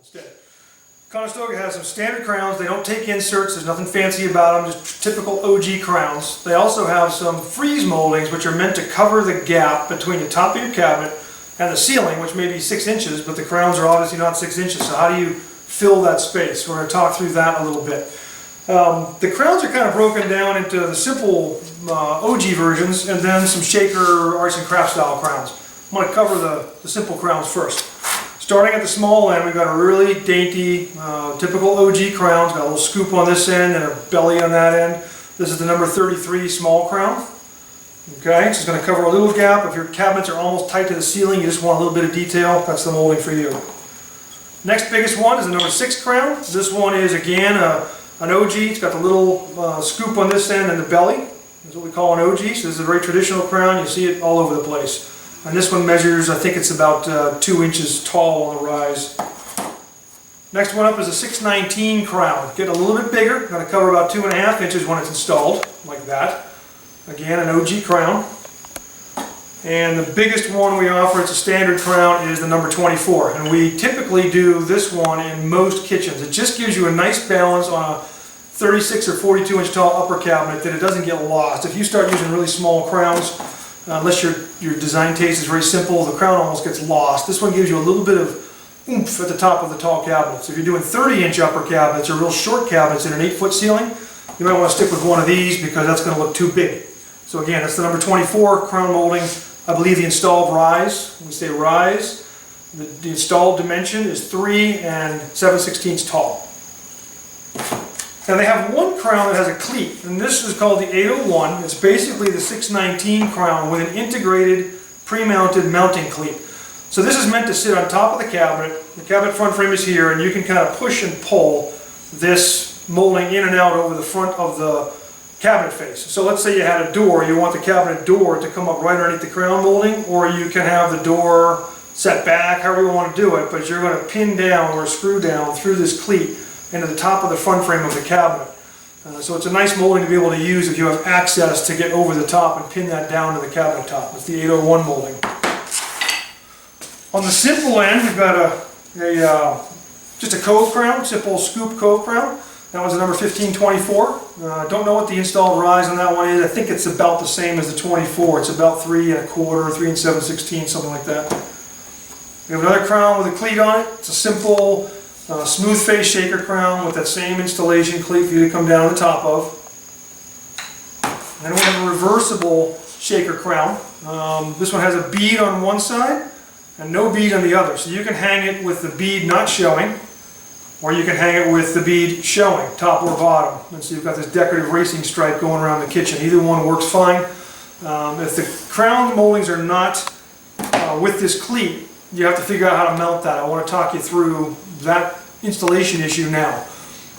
instead. Conestoga has some standard crowns. They don't take inserts. There's nothing fancy about them, just typical OG crowns. They also have some freeze moldings, which are meant to cover the gap between the top of your cabinet and the ceiling, which may be 6 inches, but the crowns are obviously not 6 inches. So how do you fill that space? We're going to talk through that a little bit. The crowns are kind of broken down into the simple OG versions and then some shaker arts and crafts style crowns. I'm going to cover the simple crowns first. Starting at the small end, we've got a really dainty, typical OG crown. It's got a little scoop on this end and a belly on that end. This is the number 33 small crown. Okay, so it's going to cover a little gap. If your cabinets are almost tight to the ceiling, you just want a little bit of detail, that's the molding for you. Next biggest one is the number 6 crown. This one is again an OG. It's got the little scoop on this end and the belly. That's what we call an OG. So this is a very traditional crown. You see it all over the place. And this one measures, I think it's about 2 inches tall on the rise. Next one up is a 619 crown. Get a little bit bigger. Going to cover about 2.5 inches when it's installed, like that. Again, an OG crown. And the biggest one we offer, it's a standard crown, is the number 24. And we typically do this one in most kitchens. It just gives you a nice balance on a 36 or 42 inch tall upper cabinet that it doesn't get lost. If you start using really small crowns, unless your design taste is very simple, the crown almost gets lost. This one gives you a little bit of oomph at the top of the tall cabinets. If you're doing 30 inch upper cabinets or real short cabinets in an 8-foot ceiling, you might want to stick with one of these because that's going to look too big. So again, that's the number 24 crown molding. I believe the installed rise, when we say rise, the installed dimension is 3 7/16 tall. Now they have one crown that has a cleat, and this is called the 801. It's basically the 619 crown with an integrated pre-mounted mounting cleat. So this is meant to sit on top of the cabinet. The cabinet front frame is here, and you can kind of push and pull this molding in and out over the front of the cabinet face. So let's say you had a door, you want the cabinet door to come up right underneath the crown molding, or you can have the door set back, however you want to do it, but you're going to pin down or screw down through this cleat into the top of the front frame of the cabinet. So it's a nice molding to be able to use if you have access to get over the top and pin that down to the cabinet top. It's the 801 molding. On the simple end, we've got just a cove crown, simple scoop cove crown. That one's the number 1524. Don't know what the installed rise on that one is. I think it's about the same as the 24. It's about 3 1/4, 3 7/16, something like that. We have another crown with a cleat on it. It's a simple smooth face shaker crown with that same installation cleat for you to come down on the top of. And then we have a reversible shaker crown. This one has a bead on one side and no bead on the other. So you can hang it with the bead not showing, or you can hang it with the bead showing, top or bottom. And so you've got this decorative racing stripe going around the kitchen. Either one works fine. If the crown moldings are not with this cleat, you have to figure out how to mount that. I want to talk you through that installation issue now.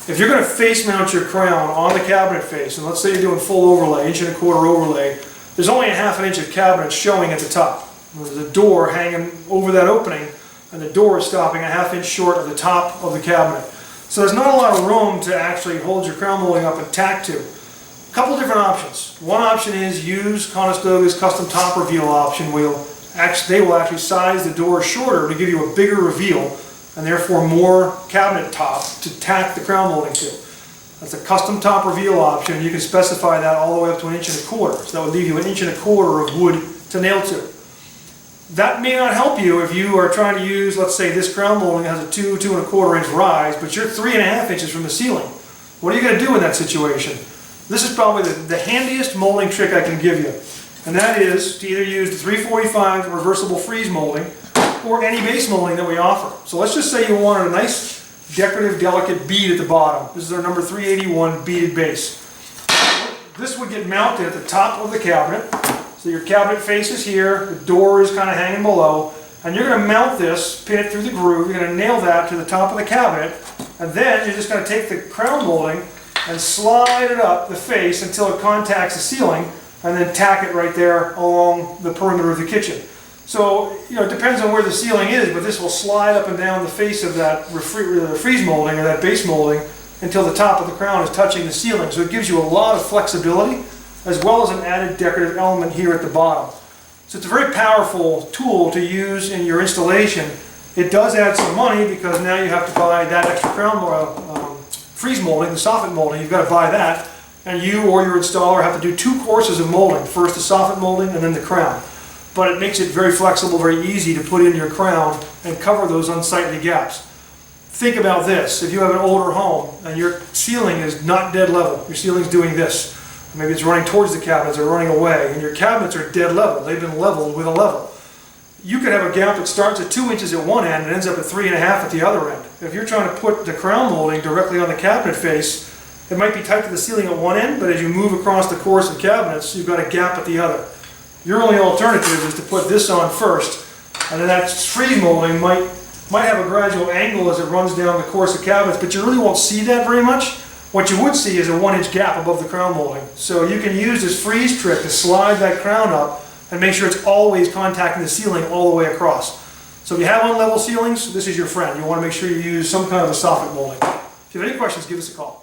If you're going to face mount your crown on the cabinet face, and let's say you're doing full overlay, 1 1/4 overlay, there's only a 1/2 inch of cabinet showing at the top. There's a door hanging over that opening, and the door is stopping a 1/2 inch short of the top of the cabinet. So there's not a lot of room to actually hold your crown molding up and tack to. A couple different options. One option is use Conestoga's custom top reveal option. They will actually size the door shorter to give you a bigger reveal and therefore more cabinet top to tack the crown molding to. That's a custom top reveal option. You can specify that all the way up to 1 1/4 inches. So that would leave you 1 1/4 inches of wood to nail to. That may not help you if you are trying to use, let's say this crown molding has a 2 1/4 inch rise, but you're 3 1/2 inches from the ceiling. What are you going to do in that situation? This is probably the handiest molding trick I can give you. And that is to either use the 345 reversible freeze molding or any base molding that we offer. So let's just say you wanted a nice decorative delicate bead at the bottom. This is our number 381 beaded base. This would get mounted at the top of the cabinet. So your cabinet face is here, the door is kind of hanging below, and you're going to mount this, pin it through the groove, you're going to nail that to the top of the cabinet, and then you're just going to take the crown molding and slide it up the face until it contacts the ceiling, and then tack it right there along the perimeter of the kitchen. So, it depends on where the ceiling is, but this will slide up and down the face of that freeze molding or that base molding until the top of the crown is touching the ceiling. So it gives you a lot of flexibility, as well as an added decorative element here at the bottom. So it's a very powerful tool to use in your installation It does add some money because now you have to buy that extra crown freeze molding, the soffit molding. You've got to buy that, and you or your installer have to do 2 courses of molding. First the soffit molding and then the crown. But it makes it very flexible, very easy to put in your crown and cover those unsightly gaps. Think about this. If you have an older home and your ceiling is not dead level, your ceiling's doing this, maybe it's running towards the cabinets or running away, and your cabinets are dead level, they've been leveled with a level. You could have a gap that starts at 2 inches at one end and ends up at 3.5 at the other end. If you're trying to put the crown molding directly on the cabinet face, it might be tight to the ceiling at one end, but as you move across the course of cabinets, you've got a gap at the other. Your only alternative is to put this on first, and then that freeze molding might have a gradual angle as it runs down the course of cabinets, but you really won't see that very much. What you would see is a 1-inch gap above the crown molding. So you can use this freeze trick to slide that crown up and make sure it's always contacting the ceiling all the way across. So if you have unlevel ceilings, this is your friend. You want to make sure you use some kind of a soffit molding. If you have any questions, give us a call.